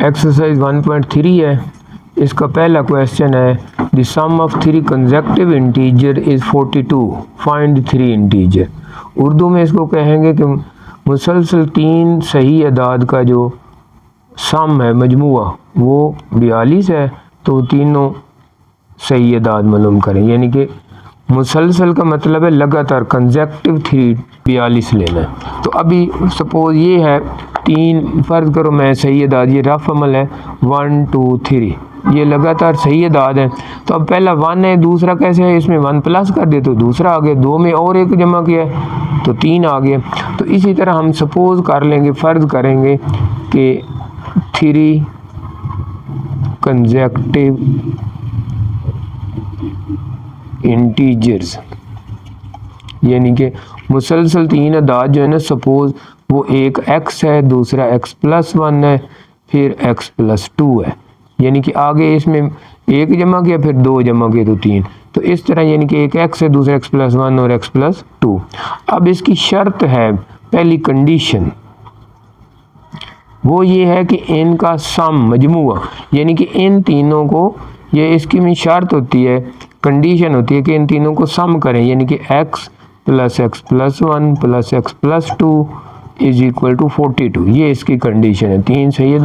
Exercise 1.3 है। इसका पहला क्वेश्चन है the sum of 3 consecutive integer is 42, find 3 integer. Urdu में इसको कहेंगे कि मुसलसल 3 सही अदाद का जो सम है, मजमुआ, वो 42 है, तो तीनों सही अदाद मालूम करें। यानी कि मुसलसल का मतलब है लगातार, कंसेक्यूटिव 3 42 लेना है। तो अभी सपोज ये है 3, फ़र्ज़ करो मैं सही अदाद, ये रफ अमल है 1 2 3, ये लगातार सही अदाद है। तो अब पहला 1 है, दूसरा कैसे है, इसमें 1 प्लस कर दे तो दूसरा आ गया, 2 में और एक जमा किया तो 3 आ गया। तो इसी तरह हम सपोज कर लेंगे, फ़र्ज़ करेंगे कि 3 कंसेक्यूटिव इंटीजर्स, यानी कि मुसलसल 3 अदाद जो है ना, सपोज वो एक x है, दूसरा x+1 है, फिर x+2 है। यानी कि आगे इसमें 1 जमा किया, फिर 2 जमा किया तो 3। तो इस तरह यानी कि एक x है, दूसरा x+1 और x+2। अब इसकी शर्त है, पहली कंडीशन वो ये है कि इनका सम मजमुआ, यानी कि इन तीनों को, ये इसकी में शर्त होती है, कंडीशन होती है कि इन तीनों को सम करें, यानी कि x + x+1 + x+2 = 42। ये इसकी कंडीशन है। 3 सही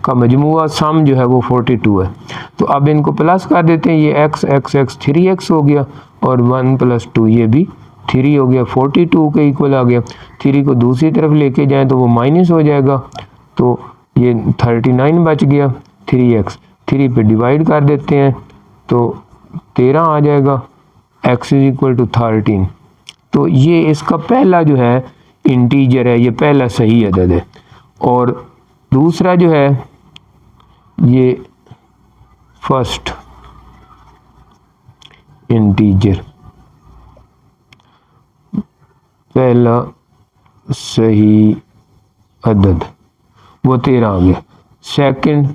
का मजमुआ सम जो है वो 42 है। तो अब इनको प्लस कर देते हैं, ये x 3x हो गया और 1 + 2 ये भी 3 हो गया, 42 के इक्वल आ गया। 3 को दूसरी तरफ लेके जाएं तो वो माइनस हो जाएगा, तो ये 39 बच गया। 3x 3 पे डिवाइड कर देते हैं तो 13 आ जाएगा, x = 13। तो ये इसका पहला जो है इंटीजर है, ये पहला सही अदद है। और दूसरा जो है ये फर्स्ट इंटीजर, पहला सही अदद, वो 13 आ गया। सेकंड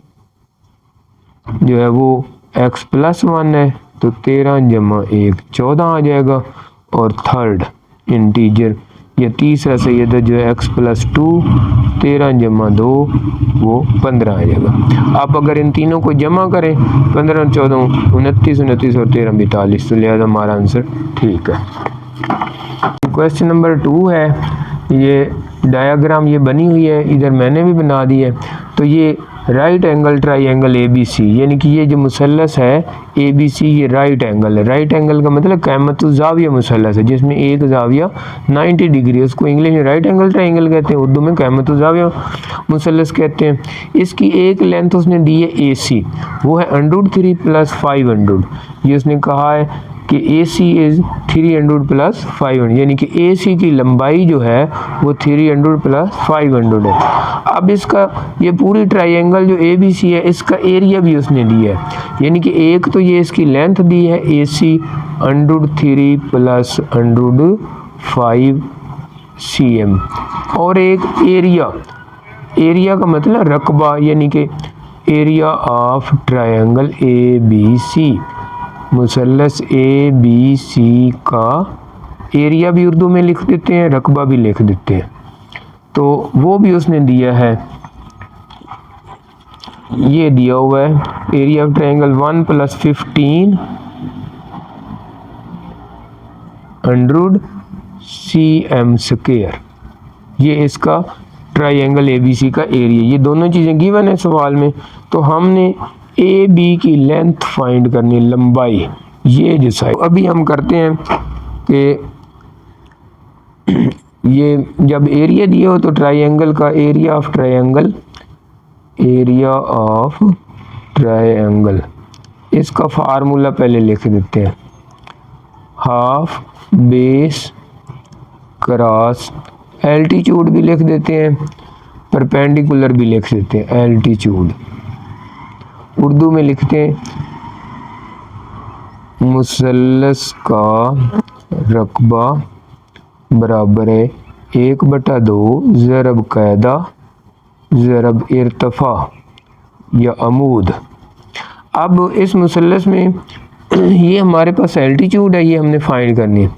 जो है वो x+1 है, तो 13 जमा 1 14 आ जाएगा। और थर्ड इंटीजर, ये तीसरा सही अदद जो है x+2, 13 जमा 2 वो 15 आ जाएगा। आप अगर इन तीनों को जमा करें, 15 14 29 29 और 13 42, तो लिहाजा हमारा आंसर ठीक है। क्वेश्चन नंबर 2 है, ये डायग्राम ये बनी हुई है, इधर मैंने भी बना दी है। तो ये राइट एंगल ट्राइंगल ABC, यानी कि ये जो मुसल्लस है ABC, ये राइट एंगल है। राइट एंगल का मतलब क़यामतुज़्ज़ाविया मुसल्लस है, जिसमें एक ज़ाविया 90 डिग्री है, उसको इंग्लिश में राइट एंगल ट्राइंगल कहते हैं, उर्दू में क़यामतुज़्ज़ाविया मुसल्लस कहते हैं। इसकी एक लेंथ उसने दी है AC, वो है √3 + 500। ये उसने कहा है कि AC इज़ 300 + 500, यानी कि AC की लंबाई जो है वो 300 + 500 है। अब इसका ये पूरी ट्राइंगल जो ABC है, इसका एरिया भी उसने दिया है, यानी कि एक तो ये इसकी लेंथ दी है AC √3 + 105 cm, और एक एरिया का मतलब रकबा, यानी कि area of triangle ABC, मुसल्लस ABC का एरिया भी उर्दू में लिख देते हैं, रकबा भी लिख देते हैं। तो वो भी उसने दिया है, ये दिया हुआ है एरिया ऑफ ट्राइंगल 1 + 15 100 cm²। ये इसका ट्राइंगल ABC का एरिया, ये दोनों चीज़ें गिवन है सवाल में। तो हमने AB की लेंथ फाइंड करनी, लंबाई, ये जो साइड अभी हम करते हैं कि ये जब एरिया दिया हो तो ट्राइंगल का एरिया ऑफ ट्राइंगल, इसका फार्मूला पहले लिख देते हैं, हाफ बेस क्रॉस एल्टीट्यूड भी लिख देते हैं, परपेंडिकुलर भी लिख देते हैं, एल्टीट्यूड उर्दू में लिखते हैं मुसल्लस का रकबा बराबर है 1/2 ज़रब कायदा ज़रब इर्तफ़ा या अमूद। अब इस मुसल्लस में ये हमारे पास एल्टीट्यूड है, ये हमने फाइंड करनी है,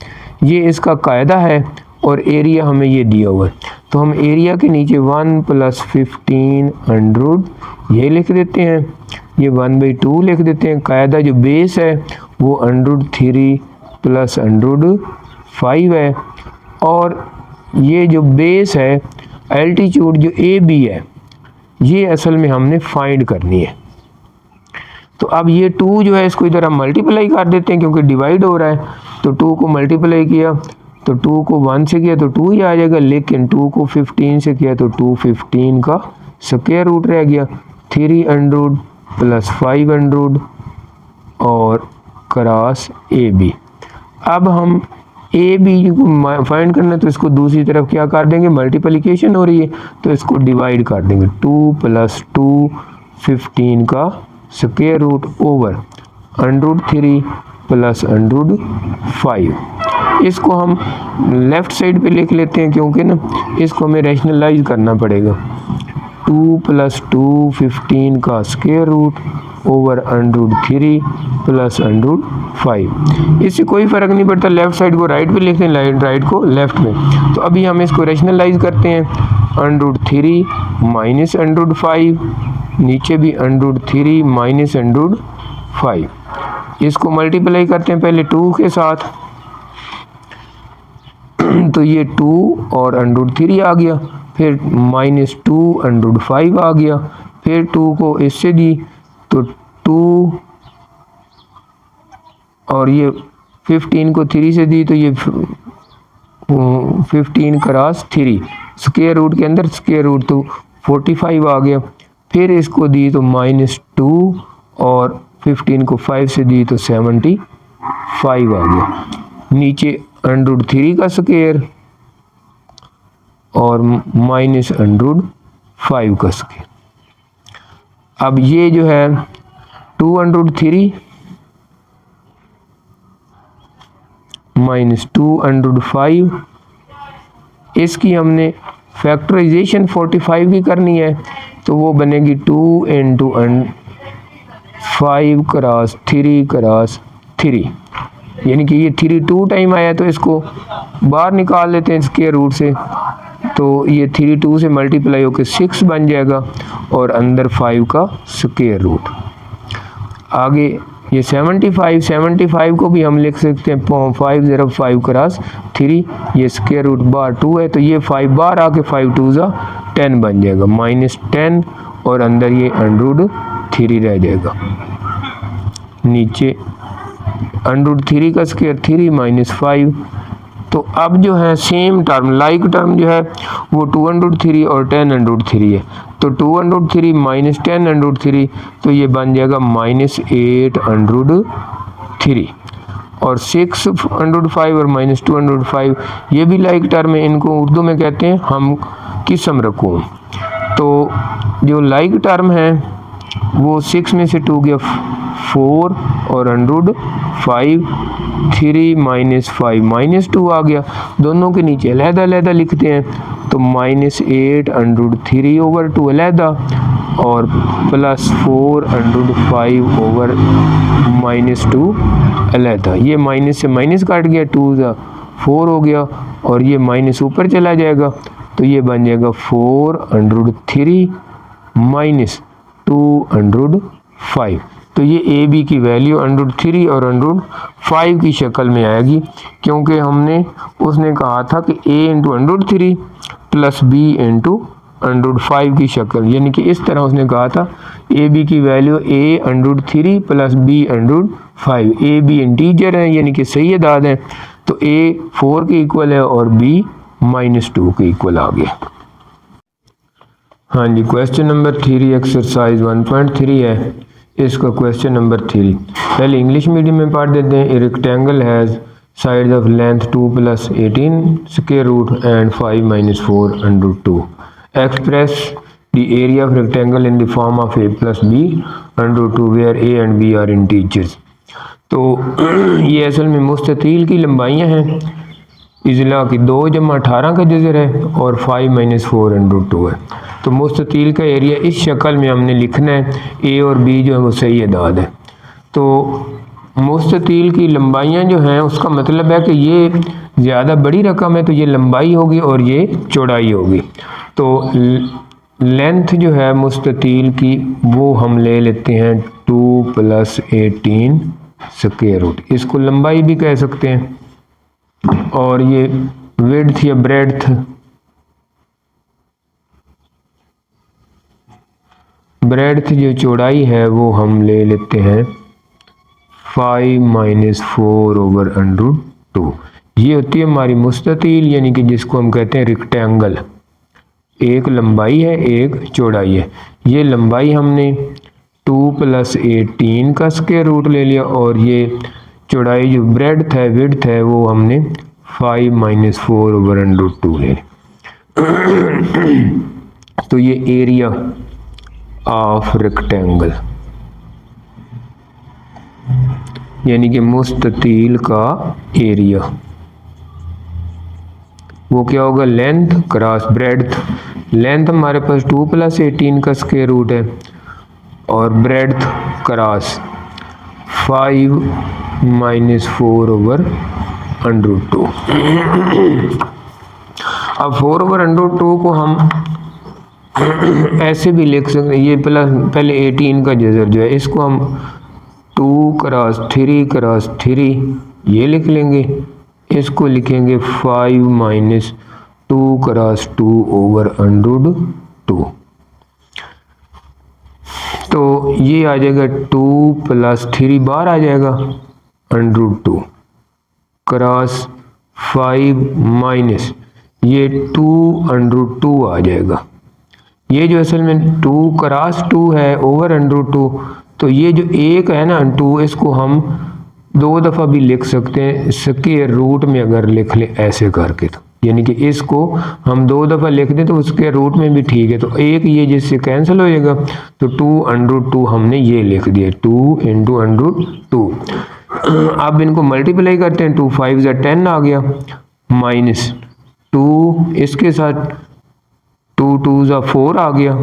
ये इसका कायदा है और एरिया हमें ये दिया हुआ है। तो हम एरिया के नीचे 1 + 15 ये लिख देते हैं, ये 1/2 लिख देते हैं। कायदा जो बेस है वो √3 + √5 है, और ये जो बेस है एल्टीट्यूड जो ए बी है ये असल में हमने फाइंड करनी है। तो अब ये 2 जो है इसको इधर हम मल्टीप्लाई कर देते हैं क्योंकि डिवाइड हो रहा है। तो 2 को मल्टीप्लाई किया तो 2 को 1 से किया तो 2 ही आ जाएगा, लेकिन 2 को 15 से किया तो 215 का स्क्वायर रूट रह गया। 300 + 500 और क्रॉस ए बी। अब हम ए बी को फाइंड करना है तो इसको दूसरी तरफ क्या कर देंगे, मल्टीप्लिकेशन हो रही है तो इसको डिवाइड कर देंगे। 2 + 2 15 का स्क्वायर रूट ओवर √3 + √5। इसको हम लेफ़्ट साइड पे लिख लेते हैं क्योंकि ना इसको हमें रैशनलाइज करना पड़ेगा। 2 + 2 15 का स्क्वायर रूट ओवर √3 + √5। इससे कोई फ़र्क नहीं पड़ता, लेफ़्ट साइड को राइट पे लिखते हैं, राइट को लेफ़्ट में। तो अभी हम इसको रैशनलाइज करते हैं। √3 माइनस √5, नीचे भी √3 माइनस √5। इसको मल्टीप्लाई करते हैं पहले 2 के साथ, तो ये 2 और √3 आ गया, फिर -2 √5 आ गया, फिर 2 को इससे दी तो 2 और ये 15 को 3 से दी तो ये 15 क्रॉस 3 स्क्वायर रूट के अंदर स्क्वायर रूट तो 45 आ गया। फिर इसको दी तो -2 और 15 को 5 से दी तो 75 आ गया। नीचे √3 का स्क्वायर और -√5 का स्क्वायर। अब ये जो है 2√3 -2√5, इसकी हमने फैक्टराइजेशन 45 की करनी है तो वो बनेगी 2 × 5 क्रॉस 3 क्रॉस 3, यानी कि ये 3 2 टाइम आया तो इसको बाहर निकाल लेते हैं स्क्वायर रूट से, तो ये 3 2 से मल्टीप्लाई होकर 6 बन जाएगा और अंदर 5 का स्क्वायर रूट। आगे ये 75 को भी हम लिख सकते हैं 5 × 5 क्रॉस 3, ये स्क्वायर रूट बाहर 2 है तो ये 5 बाहर आके 5 2 10 बन जाएगा, -10 और अंदर ये √3 रह जाएगा। नीचे √3 का स्क्वायर 3 -5। तो अब जो है सेम टर्म लाइक टर्म जो है वो 2√3 और 10√3 है, तो 2√3 - 10√3 तो ये बन जाएगा -8√3, और 6√5 और -2√5 ये भी लाइक टर्म है, इनको उर्दू में कहते हैं हम किस्म रकूम। तो जो लाइक टर्म है वो 6 में से 2 गया 4 और √5, 3 -5 -2 आ गया, दोनों के नीचे अलहदा लिखते हैं तो -8√3 ओवर 2 अलहदा और +4 √5 ओवर -2 अलहदा। ये माइनस से माइनस काट गया, 2 4 हो गया और ये माइनस ऊपर चला जाएगा तो ये बन जाएगा 4√3 -2√5। तो ये ए बी की वैल्यू √3 और √5 की शक्ल में आएगी, क्योंकि हमने उसने कहा था कि a × √3 + b × √5 की शक्ल, यानी कि इस तरह उसने कहा था ए बी की value a √3 + b √5। A B integer हैं यानी कि सही अदाद हैं, तो a 4 के इक्वल है और b -2 के इक्वल आ गया। हाँ जी, क्वेश्चन नंबर 3 एक्सरसाइज 1.3 है, इसका क्वेश्चन नंबर 3 पहले इंग्लिश मीडियम में पढ़ देते हैं। A rectangle has sides of length 2 + 18 square root and 5 - 4√2। Express the area of rectangle in the form of a + b √2 where a and b are integers. तो ये असल में मुस्ततील की लंबाइयाँ हैं, इजला की 2 + 18 का जज़र है और 5 - 4√2 है। तो मुस्ततील का एरिया इस शक्ल में हमने लिखना है, ए और बी जो है वो सही अदाद है। तो मुस्ततील की लंबाइयाँ जो हैं उसका मतलब है कि ये ज़्यादा बड़ी रकम है तो ये लंबाई होगी और ये चौड़ाई होगी। तो लेंथ जो है मुस्ततील की वो हम ले लेते हैं 2 + 18 स्क्वायर रूट, इसको लंबाई भी कह सकते हैं। और ये विड्थ या ब्रेड्थ जो चौड़ाई है वो हम ले लेते हैं 5 - 4/√2। ये होती है हमारी मुस्ततील, यानी कि जिसको हम कहते हैं रेक्टेंगल। एक लंबाई है एक चौड़ाई है। ये लंबाई हमने 2 + 18 का स्क्वायर रूट ले लिया और ये चौड़ाई जो ब्रेड्थ है विड्थ है वो हमने 5 - 4/√2 ले लिया। तो ये एरिया ऑफ रेक्टेंगल यानी कि मुस्ततील का एरिया वो क्या होगा, लेंथ क्रॉस ब्रेड्थ। लेंथ हमारे पास 2 + 18 का स्क्वायर रूट है और ब्रेड्थ क्रॉस 5 - 4/√2। अब 4/√2 को हम ऐसे भी लिख सकते हैं, ये प्लस पहले 18 का जजर जो है इसको हम 2 × 3 × 3 ये लिख लेंगे, इसको लिखेंगे 5 - 2 × 2/√2। तो ये आ जाएगा 2 + 3 बार आ जाएगा √2 क्रॉस 5 - ये 2/√2 आ जाएगा। ये जो असल में 2 क्रॉस 2 है ओवर√2, तो ये जो एक है ना 2 इसको हम 2 दफ़ा भी लिख सकते हैं स्क्वायर रूट में अगर लिख लें ऐसे करके, तो यानी कि इसको हम 2 दफ़ा लिख दें तो उसके रूट में भी ठीक है। तो एक ये जिससे कैंसिल हो जाएगा तो 2/√2 हमने ये लिख दिया 2 × √2। अब इनको मल्टीप्लाई करते हैं, 2 × 5 = 10 आ गया, -2 इसके साथ 2 × 2 = 4 आ गया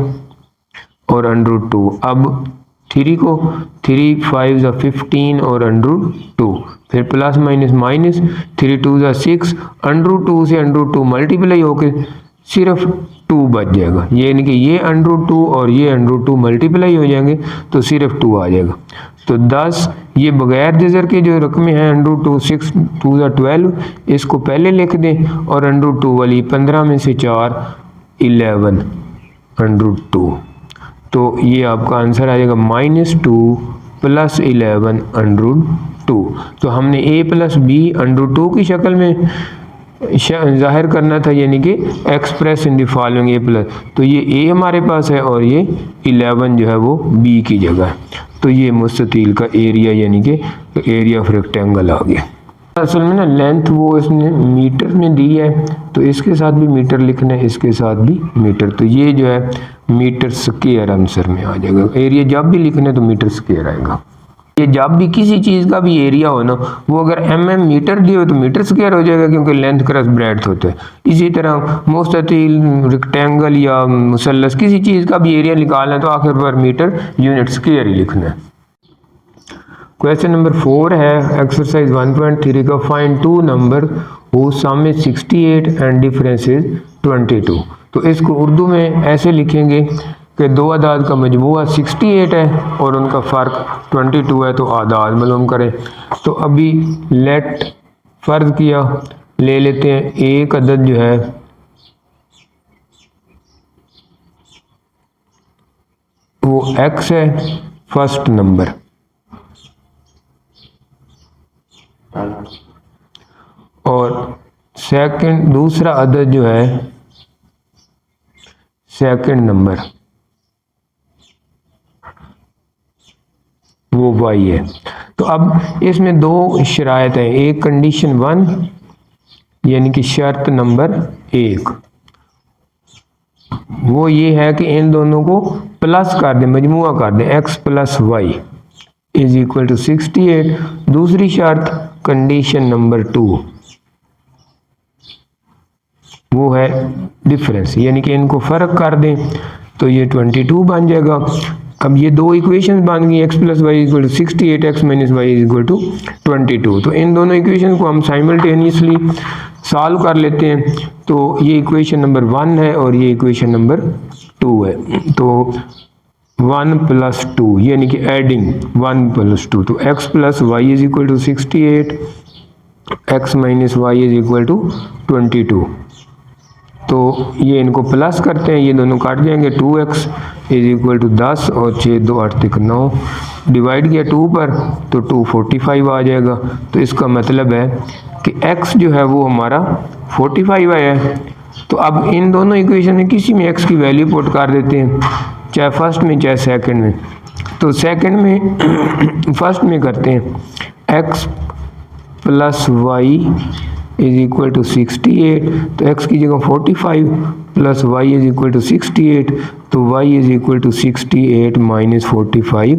और √2। अब 3 को 3 × 5 = 15 और √2, फिर प्लस माइनस 3 × 2 = 6, √2 से √2 मल्टीप्लाई होके सिर्फ 2 बच जाएगा, यानी कि ये √2 और ये √2 मल्टीप्लाई हो जाएंगे तो सिर्फ 2 आ जाएगा। तो 10 ये बगैर जज़र के जो रकमें हैं √2, 6 × 2 = 12, इसको पहले लिख दें और √2 वाली 15 में से 4 11 √2। तो ये आपका आंसर आ जाएगा -2 + 11 √2। तो हमने a + b √2 की शक्ल में ज़ाहिर करना था, यानी कि express in the following a+, तो ये a हमारे पास है और ये 11 जो है वो b की जगह है। तो ये मुस्ततील का एरिया यानी कि एरिया ऑफ रेक्टेंगल आ गया। असल में ना लेंथ वो इसने मीटर में दी है, तो इसके साथ भी मीटर लिखना है, इसके साथ भी मीटर, तो ये जो है मीटर स्क्वायर आंसर में आ जाएगा। एरिया जब भी लिखना है तो मीटर स्क्वायर आएगा। ये जब भी किसी चीज़ का भी एरिया हो ना वो अगर mm मीटर दिए हो तो मीटर स्क्वायर हो जाएगा, क्योंकि लेंथ क्रॉस ब्रेड्थ होता है। इसी तरह मुस्ततील रेक्टेंगल या मुसल्लस किसी चीज़ का भी एरिया निकालना है तो आखिर पर मीटर यूनिट स्क्वायर ही लिखना है। क्वेश्चन नंबर 4 है एक्सरसाइज 1.3 का फाइंड 2 नंबर हो सम इज 68 एंड डिफरेंस इज 22। तो इसको उर्दू में ऐसे लिखेंगे कि दो अदाद का मजमूआ 68 है और उनका फ़र्क 22 है, तो आदाद मालूम करें। तो अभी लेट फ़र्ज किया ले लेते हैं, एक अदद जो है वो x है फर्स्ट नंबर, और सेकंड दूसरा अदद जो है सेकंड नंबर वो y है। तो अब इसमें दो शराइत हैं, एक कंडीशन 1 यानी कि शर्त नंबर 1 वो ये है कि इन दोनों को प्लस कर दें, मजमुआ कर दें, x + y = 68। दूसरी शर्त कंडीशन नंबर 2 वो है डिफरेंस, यानी कि इनको फ़र्क कर दें तो ये 22 बन जाएगा। अब ये दो इक्वेशन बन गई, x plus y equal to 68, x minus y equal to 22। तो इन दोनों इक्वेशन को हम साइमल्टेनियसली सॉल्व कर लेते हैं। तो ये इक्वेशन नंबर 1 है और ये इक्वेशन नंबर 2 है। तो 1 प्लस 2 यानी कि एडिंग 1 प्लस 2, तो x plus y is equal to 68, x minus y is equal to 22। तो ये इनको प्लस करते हैं, ये दोनों काट जाएंगे, 2x इज इक्वल टू 10 और 6 2 8 तक 9, डिवाइड किया 2 पर तो 245 आ जाएगा। तो इसका मतलब है कि x जो है वो हमारा 45 आया है। तो अब इन दोनों इक्वेशन में किसी में x की वैल्यू पुट कर देते हैं, चाहे फर्स्ट में चाहे सेकंड में। तो सेकंड में फर्स्ट में करते हैं, x plus y is equal to 68, तो x की जगह 45 plus y is equal to 68, तो y is equal to 68 minus 45,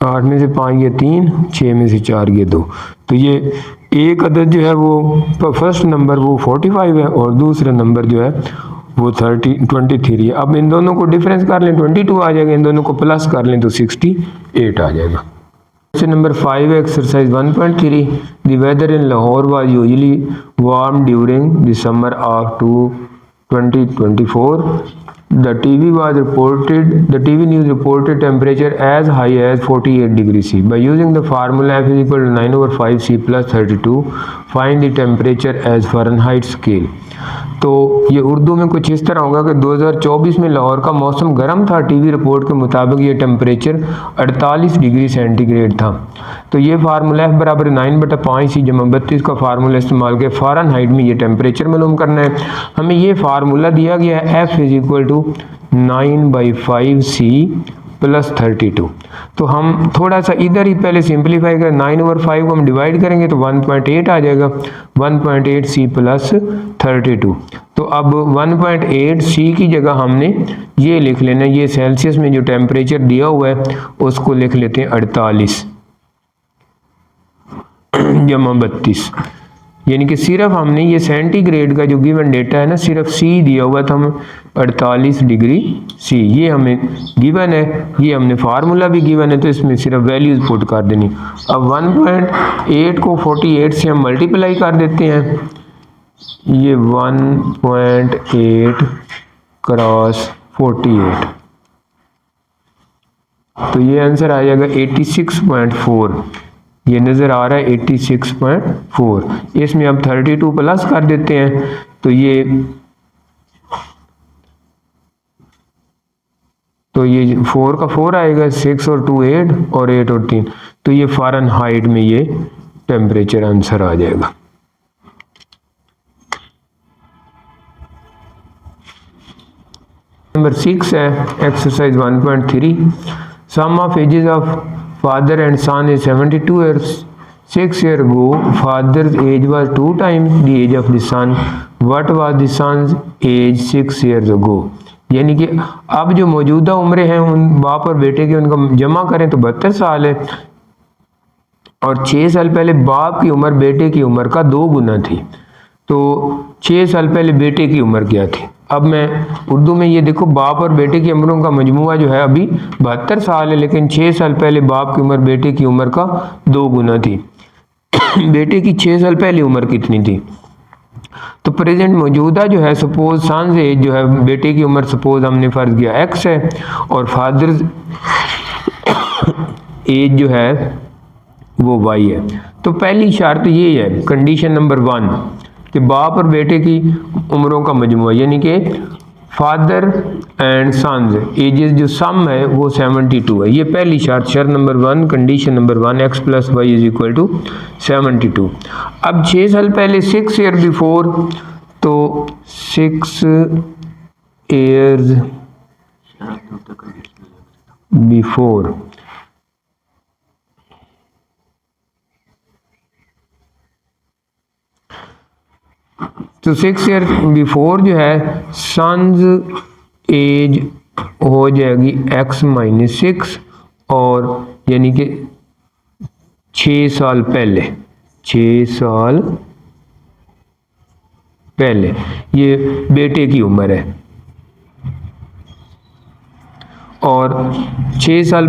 8 में से 5 गया 3, 6 में से 4 गया 2। तो ये एक अदद जो है वो फर्स्ट नंबर वो 45 है और दूसरा नंबर जो है वो 23 है। अब इन दोनों को डिफरेंस कर लें, 22 आ जाएगा, इन दोनों को प्लस कर लें तो 68 आ जाएगा। Question number 5, exercise 1.3. The weather in Lahore was usually warm during the summer of 2024. The TV news reported temperature as high as 48 degrees C. By using the formula F is equal to 9 over 5 C plus 32, find the temperature as Fahrenheit scale. तो ये उर्दू में कुछ इस तरह होगा कि 2024 में लाहौर का मौसम गर्म था। टीवी रिपोर्ट के मुताबिक ये टेम्परेचर 48 डिग्री सेंटीग्रेड था। तो ये फार्मूला F बराबर 9/5 C जमा 32 का फार्मूला इस्तेमाल के फ़ारेनहाइट में ये टेम्परेचर मालूम करना है। हमें ये फार्मूला दिया गया है F is equal to 9/5 C plus 32। तो हम थोड़ा सा इधर ही पहले सिंप्लीफाई करें, 9 ओवर 5 को हम डिवाइड करेंगे तो 1.8 आ जाएगा, 1.8 C प्लस 32। तो अब 1.8 C की जगह हमने ये लिख लेना, ये सेल्सियस में जो टेम्परेचर दिया हुआ है उसको लिख लेते हैं 48 जमा 32, यानी कि सिर्फ हमने ये सेंटीग्रेड का जो गिवन डेटा है ना, सिर्फ C दिया हुआ था, हम 48 डिग्री C ये हमें गिवन है, ये हमने फार्मूला भी गिवन है, तो इसमें सिर्फ वैल्यूज पुट कर देनी। अब 1.8 को 48 से हम मल्टीप्लाई कर देते हैं, ये 1.8 क्रॉस 48, तो ये आंसर आ जाएगा 86.4। ये नज़र आ रहा है 86.4। इसमें अब 32 प्लस कर देते हैं तो ये 4 का 4 आएगा, 6 और 2 8 और 8 और 3, तो ये फ़ारेनहाइट में ये टेम्परेचर आंसर आ जाएगा। नंबर 6 है exercise 1.3। Sum of ages of father and son is 72 years. 6 years ago, father's age was 2 times the age of the son. What was the son's age 6 years ago? यानी कि अब जो मौजूदा उम्रें हैं उन बाप और बेटे की, उनका जमा करें तो 72 साल है, और 6 साल पहले बाप की उम्र बेटे की उम्र का 2 गुना थी। तो 6 साल पहले बेटे की उम्र क्या थी? अब मैं उर्दू में ये देखो, बाप और बेटे की उम्रों का मजमुआ जो है अभी 72 साल है, लेकिन 6 साल पहले बाप की उम्र बेटे की उम्र का 2 गुना थी। बेटे की 6 साल पहले उम्र कितनी थी? तो प्रेजेंट मौजूदा जो है, सपोज सन्स एज जो है, बेटे की उम्र सपोज हमने फर्ज किया x है, और फादर्स एज जो है वो y है। तो पहली शर्त ये है, कंडीशन नंबर 1, कि बाप और बेटे की उम्रों का मजमुआ, यानी कि फादर एंड सन्स एजेस जो सम है वो 72 है। ये पहली शर्त, शर्त number 1, condition number 1, x plus y is equal to 72। अब 6 साल पहले 6 ईयर बिफोर, तो 6 ईयर्स बिफोर, तो 6 ईयर बिफोर जो है सन्स एज हो जाएगी x माइनस 6, और यानी कि 6 साल पहले, 6 साल पहले ये बेटे की उम्र है। और 6 साल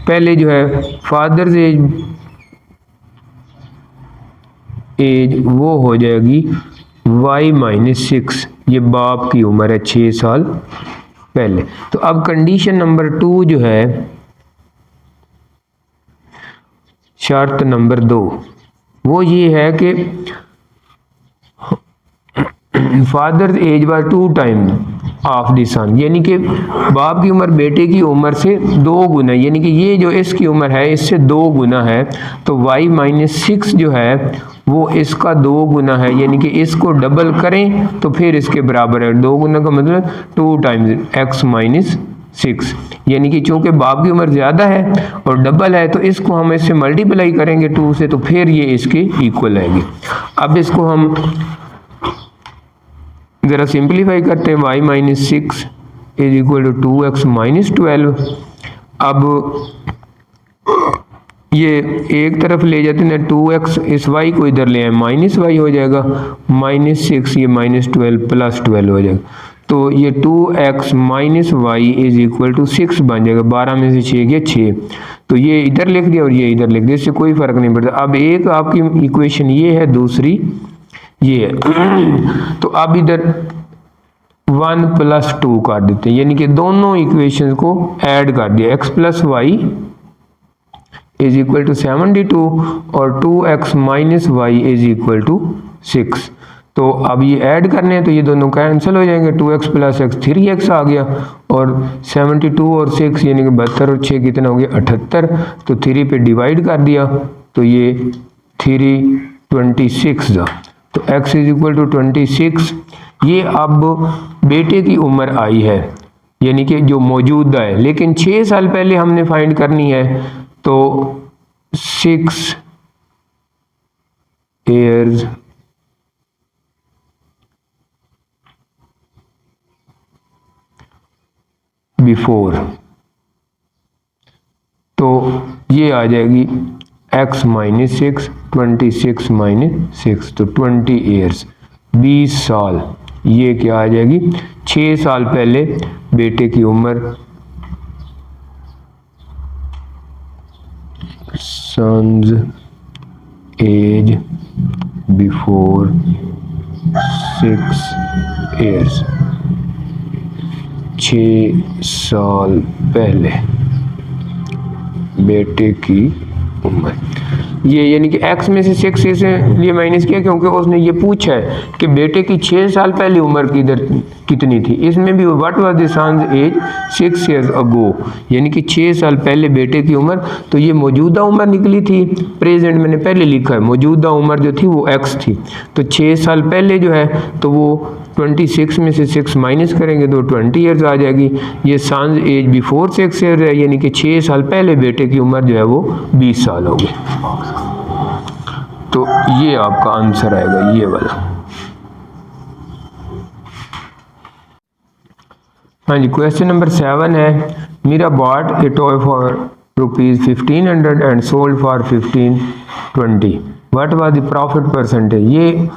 पहले जो है फादर्स एज वो हो जाएगी y-6, ये बाप की उम्र है 6 साल पहले। तो अब कंडीशन नंबर 2 जो है, शर्त नंबर 2 वो ये है कि father age was 2 time of the son, यानी कि बाप की उम्र बेटे की उम्र से 2 गुना, यानी कि ये जो इसकी उम्र है इससे 2 गुना है, तो y-6 जो है वो इसका 2 गुना है, यानी कि इसको डबल करें तो फिर इसके बराबर है। 2 गुना का मतलब 2 टाइम्स x-6, यानी कि चूंकि बाप की उम्र ज़्यादा है और डबल है तो इसको हम इससे मल्टीप्लाई करेंगे 2 से, तो फिर ये इसके इक्वल आएगी। अब इसको हम ज़रा सिंप्लीफाई करते हैं, y-6 is equal to 2x-12। अब ये एक तरफ ले जाते हैं 2x, इस y को इधर ले आए -y हो जाएगा, -6 ये -12 + 12 हो जाएगा, तो ये 2x - y is equal to 6 बन जाएगा। 12 में से 6 गया 6, तो ये इधर लिख दिया और ये इधर लिख दिया, इससे कोई फ़र्क नहीं पड़ता। अब एक आपकी इक्वेशन ये है, दूसरी ये है। तो अब इधर 1 + 2 कर देते हैं, यानी कि दोनों इक्वेशन को ऐड कर दिया, x + y is equal to 72 और 2x - y is equal to 6। तो अब ये ऐड करने हैं तो ये दोनों कैंसिल हो जाएंगे, 2x + x 3x आ गया, और 72 और 6 यानी कि 72 और 6 कितना हो गया 78, तो 3 पे डिवाइड कर दिया तो ये 326 था, तो x इज इक्वल टू 26। ये अब बेटे की उम्र आई है, यानी कि जो मौजूदा है, लेकिन 6 साल पहले हमने फाइंड करनी है, तो 6 years बिफोर, तो ये आ जाएगी x - 6, 26 - 6, तो 20 years 20 साल, ये क्या आ जाएगी 6 साल पहले बेटे की उम्र, सन्स एज बिफोर 6 years, 6 साल पहले बेटे की उम्र, ये यानी कि x में से 6 इसलिए माइनस किया क्योंकि उसने ये पूछा है कि बेटे की 6 साल पहले उम्र कितनी थी। इसमें भी what was the son's age 6 years ago, यानी कि 6 साल पहले बेटे की उम्र, तो ये मौजूदा उम्र निकली थी, प्रेजेंट मैंने पहले लिखा है, मौजूदा उम्र जो थी वो x थी, तो 6 साल पहले जो है तो वो 26 में से 6 माइनस करेंगे तो 20 ईयर्स आ जाएगी। ये सन्स एज बिफोर 6 ईयर है, यानी कि 6 साल पहले बेटे की उम्र जो है वो 20 साल होगी। तो ये आपका आंसर आएगा, ये वाला। हाँ जी, क्वेश्चन नंबर 7 है, Meera bought a toy for ₹1500 and sold for 1520, what was the profit percentage. ये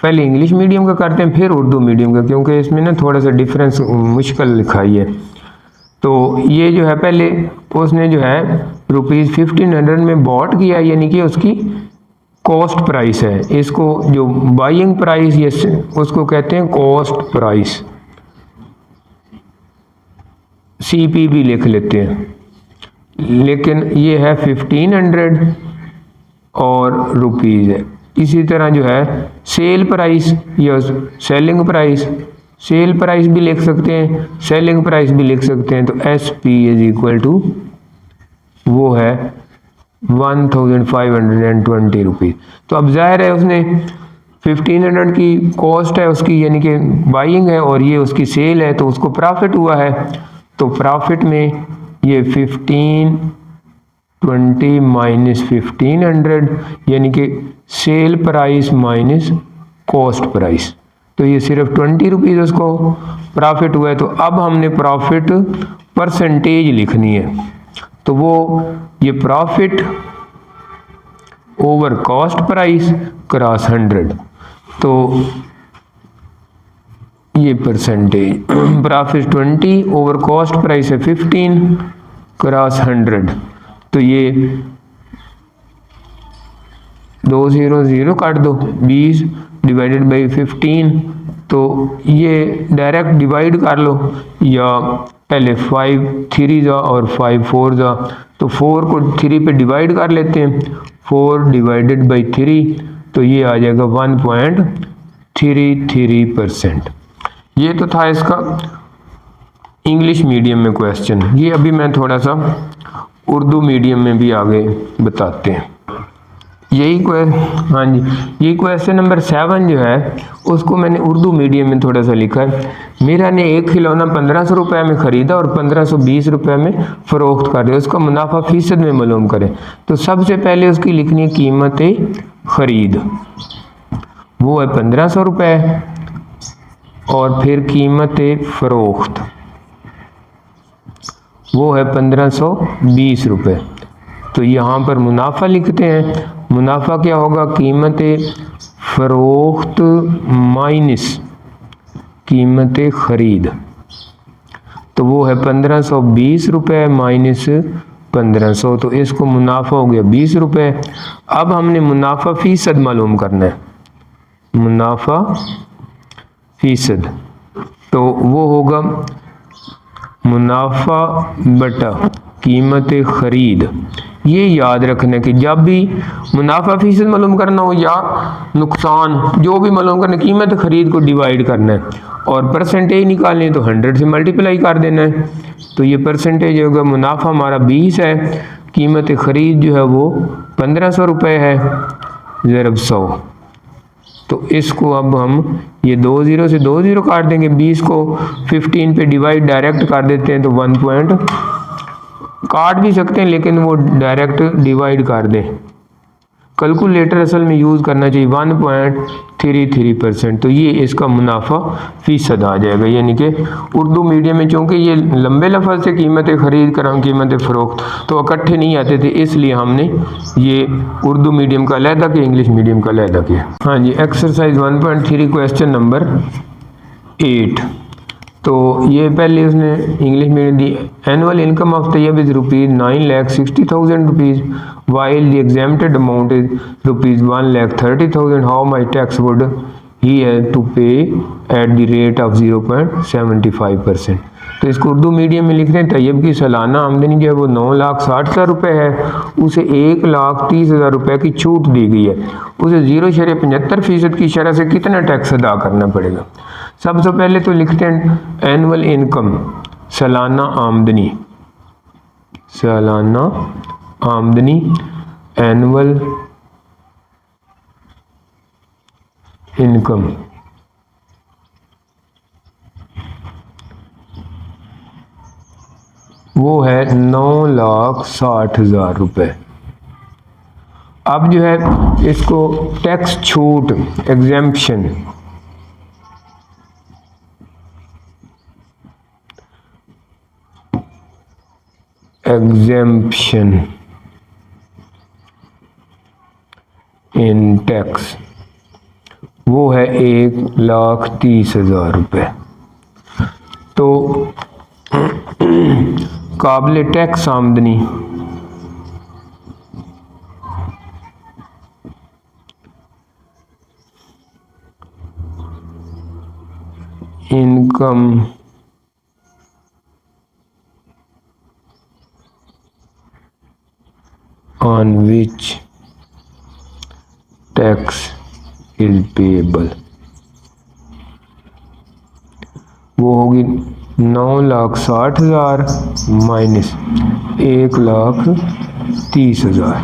पहले इंग्लिश मीडियम का करते हैं फिर उर्दू मीडियम का, क्योंकि इसमें ना थोड़ा सा डिफरेंस मुश्किल लिखाई है। तो ये जो है पहले उसने जो है ₹1500 में बॉट किया, यानी कि उसकी कॉस्ट प्राइस है, इसको जो बाइंग प्राइस ये उसको कहते हैं कॉस्ट प्राइस, CP भी लिख लेते हैं, लेकिन ये है 1500 और रुपीज़ है। इसी तरह जो है सेल प्राइस या सेलिंग प्राइस, सेल प्राइस भी लिख सकते हैं, सेलिंग प्राइस भी लिख सकते हैं, तो SP इज इक्वल टू वो है 1520 रुपीज़। तो अब जाहिर है उसने 1500 की कॉस्ट है उसकी, यानी कि बाइंग है, और ये उसकी सेल है, तो उसको प्रॉफिट हुआ है, तो प्रॉफिट में ये 1520 माइनस 1500, यानी कि sale price minus cost price, तो ये सिर्फ 20 रुपीज़ उसको प्रॉफिट हुआ है। तो अब हमने प्रॉफिट परसेंटेज लिखनी है, तो वो ये profit over cost price cross 100, तो ये percentage. Profit 20 over cost price है 15 क्रॉस 100, तो ये 2 0 0 काट दो, 20 डिवाइडेड बाई 15, तो ये डायरेक्ट डिवाइड कर लो, या पहले 5 3 जा और 5 4 जा, तो 4 को 3 पे डिवाइड कर लेते हैं, 4 डिवाइडेड बाई 3, तो ये आ जाएगा 1.33%। ये तो था इसका इंग्लिश मीडियम में क्वेश्चन। ये अभी मैं थोड़ा सा उर्दू मीडियम में भी आगे बताते हैं। हाँ जी, ये क्वेश्चन नंबर 7 जो है उसको मैंने उर्दू मीडियम में थोड़ा सा लिखा है। मेरा ने एक खिलौना 1500 रुपये में ख़रीदा और 1520 रुपये में फ़रोख्त कर दिया, उसका मुनाफा फ़ीसद में मालूम करें। तो सबसे पहले उसकी लिखनी है कीमत ख़रीद, वो है 1500 रुपये, और फिर कीमत फ़रोख्त वो है 1520 रुपये। तो यहाँ पर मुनाफा लिखते हैं, मुनाफा क्या होगा, कीमत फ़रोख्त माइनस कीमत ख़रीद, तो वो है 1520 रुपये माइनस 1500, तो इसको मुनाफा हो गया 20 रुपये। अब हमने मुनाफा फ़ीसद मालूम करना है, मुनाफा फ़ीसद, तो वो होगा मुनाफा बटा कीमत ख़रीद। ये याद रखना कि जब भी मुनाफा फ़ीसद मालूम करना हो या नुकसान जो भी मालूम करना, कीमत ख़रीद को डिवाइड करना है और परसेंटेज निकालनी है तो 100 से मल्टीप्लाई कर देना है। तो ये परसेंटेज होगा, मुनाफा हमारा 20 है, कीमत ख़रीद जो है वो 1500 रुपये है, ज़रब 100। तो इसको अब हम ये 2 0 से 2 0 काट देंगे, 20 को 15 पे डिवाइड डायरेक्ट कर देते हैं, तो 1 पॉइंट काट भी सकते हैं लेकिन वो डायरेक्ट डिवाइड कर दें। कैलकुलेटर असल में यूज़ करना चाहिए, 1.33%। तो ये इसका मुनाफा फ़ीसद आ जाएगा। यानी कि उर्दू मीडियम में चूँकि ये लंबे लफ्ज़ से कीमत ख़रीद कर कीमत फ़रोख्त तो इकट्ठे नहीं आते थे, इसलिए हमने ये उर्दू मीडियम का अलहदा किया, इंग्लिश मीडियम का अलहदा किया। हाँ जी, एक्सरसाइज 1.3 क्वेश्चन नंबर 8। तो ये पहले उसने इंग्लिश मीडियम दी, annual income of Tayyab is ₹9,60,000 rupees while the exempted amount is ₹1,30,000. How much tax would he have to pay at the rate of 0.75%? तो इसको उर्दू मीडियम में लिख रहे हैं, तैयब की सालाना आमदनी जो है वो 9,60,000 रुपये है, उसे 1,30,000 रुपये की छूट दी गई है, उसे 0.75% की शरह से कितना टैक्स अदा करना पड़ेगा। सबसे पहले तो लिखते हैं एनुअल इनकम, सालाना आमदनी, सालाना आमदनी, एनुअल इनकम, वो है 9,60,000 रुपये। अब जो है इसको टैक्स छूट, एग्जेम्पशन, एग्जेम्पशन इन टैक्स, वो है 1,30,000 रुपये। तो काबिल टैक्स आमदनी income on which tax is payable, वो होगी 9,60,000 माइनस 1,30,000।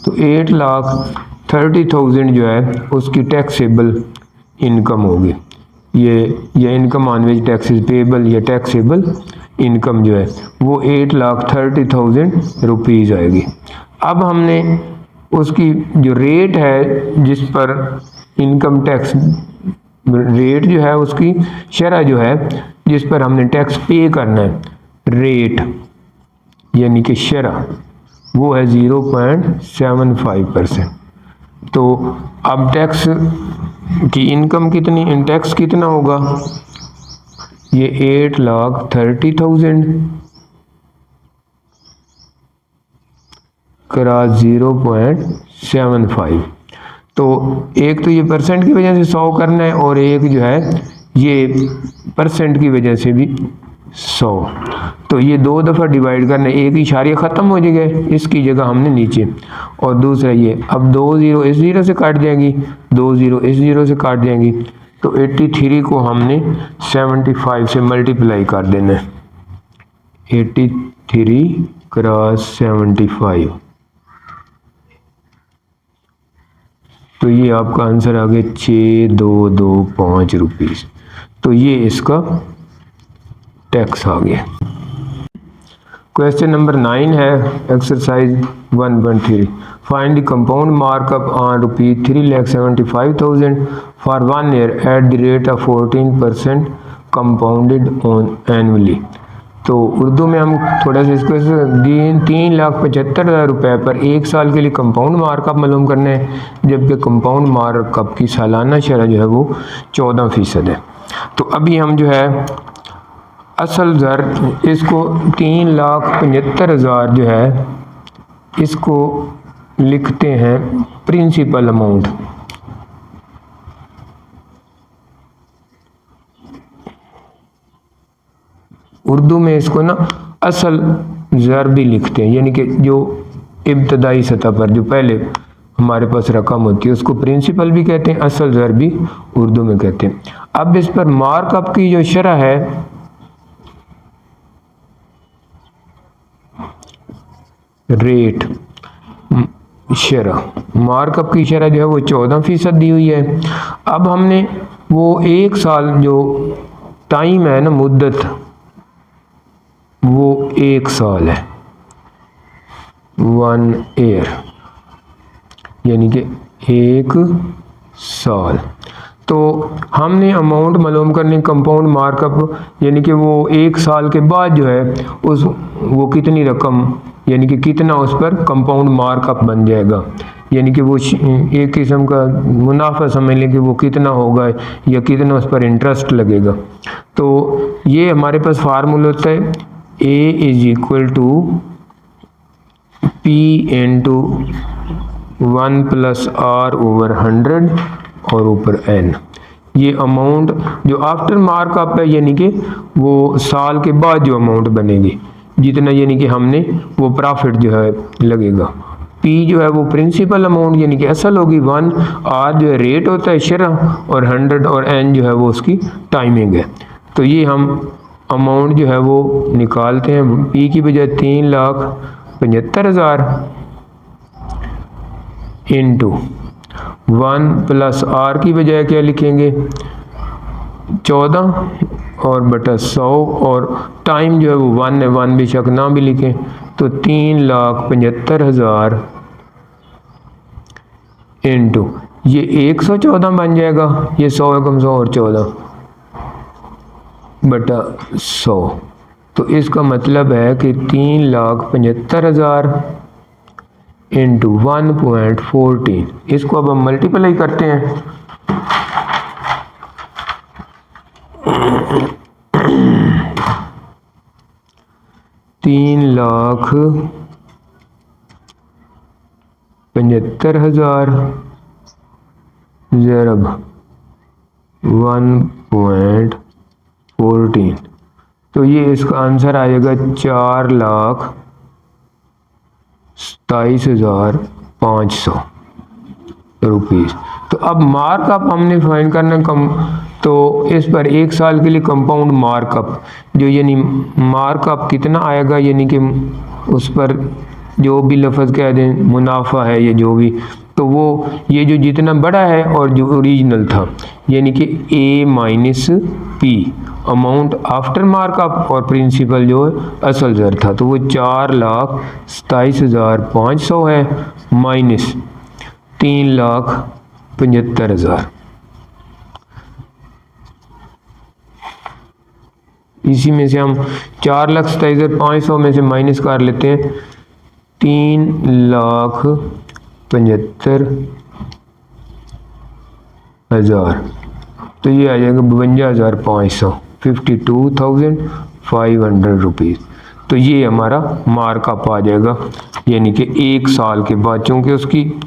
तो 8,30,000 जो है उसकी टैक्सेबल इनकम होगी। ये income on which tax is payable, ये टैक्सेबल इनकम जो है वो 8,30,000 रुपीज़ आएगी। अब हमने उसकी जो रेट है जिस पर इनकम टैक्स रेट जो है, उसकी शरह जो है जिस पर हमने टैक्स पे करना है, रेट यानी कि शरह, वो है 0.75%। तो अब टैक्स की इनकम कितनी, टैक्स कितना होगा, ये 8,30,000 क्रॉस 0.75। तो एक तो ये परसेंट की वजह से 100 करना है और एक जो है ये परसेंट की वजह से भी 100। तो ये 2 दफ़ा डिवाइड करना है, एक इशारे ख़त्म हो जाएगा, इसकी जगह हमने नीचे, और दूसरा ये अब 2 ज़ीरो इस ज़ीरो से काट जाएंगी, 2 ज़ीरो इस ज़ीरो से काट जाएंगी। तो 83 को हमने 75 से मल्टीप्लाई कर देना है, 83 क्रॉस 75। तो ये आपका आंसर आ गया 6225 रुपीज़। तो ये इसका टैक्स आ गया। क्वेश्चन नंबर 9 है exercise 1.3, find the compound markup on ₹3,75,000 for 1 year at the rate of 14% compounded on annually. तो उर्दू में हम थोड़ा सा इसको 3,75,000 रुपये पर 1 साल के लिए कंपाउंड मार्कअप मालूम करना है, जबकि कंपाउंड मार्कअप की सालाना शरह जो है वो 14% है। तो अभी हम जो है असल ज़र इसको 3,75,000 जो है इसको लिखते हैं प्रिंसिपल अमाउंट। उर्दू में इसको ना असल ज़र भी लिखते हैं, यानी कि जो इब्तदाई सतह पर जो पहले हमारे पास रकम होती है उसको प्रिंसिपल भी कहते हैं, असल ज़र भी उर्दू में कहते हैं। अब इस पर मार्कअप की जो शरह है रेट शरह, मार्कअप की शरह जो है वो 14% दी हुई है। अब हमने वो 1 साल जो टाइम है ना, मुद्दत, वो 1 साल है, 1 ईयर, यानी कि 1 साल। तो हमने अमाउंट मालूम करनी कंपाउंड मार्कअप, यानी कि वो 1 साल के बाद जो है उस वो कितनी रकम, यानी कि कितना उस पर कंपाउंड मार्कअप बन जाएगा, यानी कि वो एक किस्म का मुनाफा समझ लें कि वो कितना होगा या कितना उस पर इंटरेस्ट लगेगा। तो ये हमारे पास फार्मूला होता है A = P इंटू 1 + R/100 और ऊपर n। ये अमाउंट जो आफ्टर मार्कअप है, यानी कि वो साल के बाद जो अमाउंट बनेगी जितना, यानी कि हमने वो प्रॉफिट जो है लगेगा। P जो है वो प्रिंसिपल अमाउंट यानी कि असल होगी 1, R जो है रेट होता है शरह, और 100 और n जो है वो उसकी टाइमिंग है। तो ये हम अमाउंट जो है वो निकालते हैं। P की बजाय 3,75,000 इंटू 1 + R की बजाय क्या लिखेंगे 14 और बटा 100, और टाइम जो है वो 1 है, 1 बेशक ना भी लिखें। तो 3,75,000 इंटू ये 114 बन जाएगा, ये 100 कम 100 और 14 बटा 100। तो इसका मतलब है कि 3,75,000 इंटू 1.14, इसको अब हम मल्टीप्लाई करते हैं। $3,75,000 ज़रब 1.14, तो ये इसका आंसर आएगा 4,27,500 रुपीज़। तो अब मार्कअप हमने फाइंड करना कम, तो इस पर 1 साल के लिए कंपाउंड मार्कअप जो, यानी मार्कअप कितना आएगा, यानी कि उस पर जो भी लफ्ज़ कह दें मुनाफा है या जो भी, तो वो ये जो जितना बड़ा है और जो ओरिजिनल था, यानी कि A - P amount after markup और प्रिंसिपल जो असल ज़र था, तो वो 4,27,500 है माइनस 3,75,000। इसी में से हम 4,27,500 में से माइनस कर लेते हैं 3,75,000 हज़ार, तो ये आ जाएगा 52,500, 52,500 रुपीज़। तो ये हमारा मार्कअप आ जाएगा, यानी कि 1 साल के बाद, चूँकि उसकी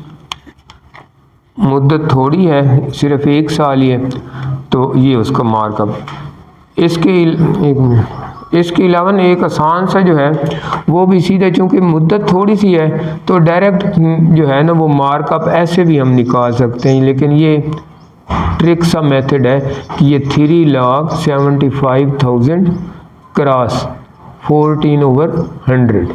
मुद्दत थोड़ी है, सिर्फ 1 साल ही है, तो ये उसका मार्कअप। इसके अलावा एक आसान सा जो है वो भी सीधा, चूँकि मुद्दत थोड़ी सी है तो डायरेक्ट जो है ना वो मार्कअप ऐसे भी हम निकाल सकते हैं, लेकिन ये ट्रिक सा मेथड है कि ये 3,75,000 क्रॉस 14/100।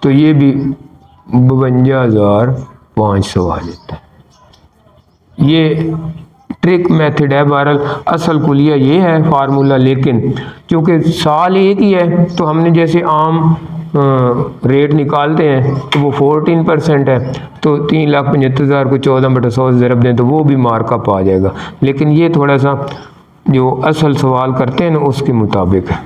तो ये भी 52,500 आ जाता है। ये ट्रिक मेथड है, बहरहाल असल कुलिया ये है फार्मूला, लेकिन क्योंकि साल एक ही है तो हमने जैसे आम रेट निकालते हैं तो वो 14% है, तो 3,75,000 को 14/100 से ज़रब दें तो वो भी मार्कअप आ जाएगा। लेकिन ये थोड़ा सा जो असल सवाल करते हैं ना उसके मुताबिक है।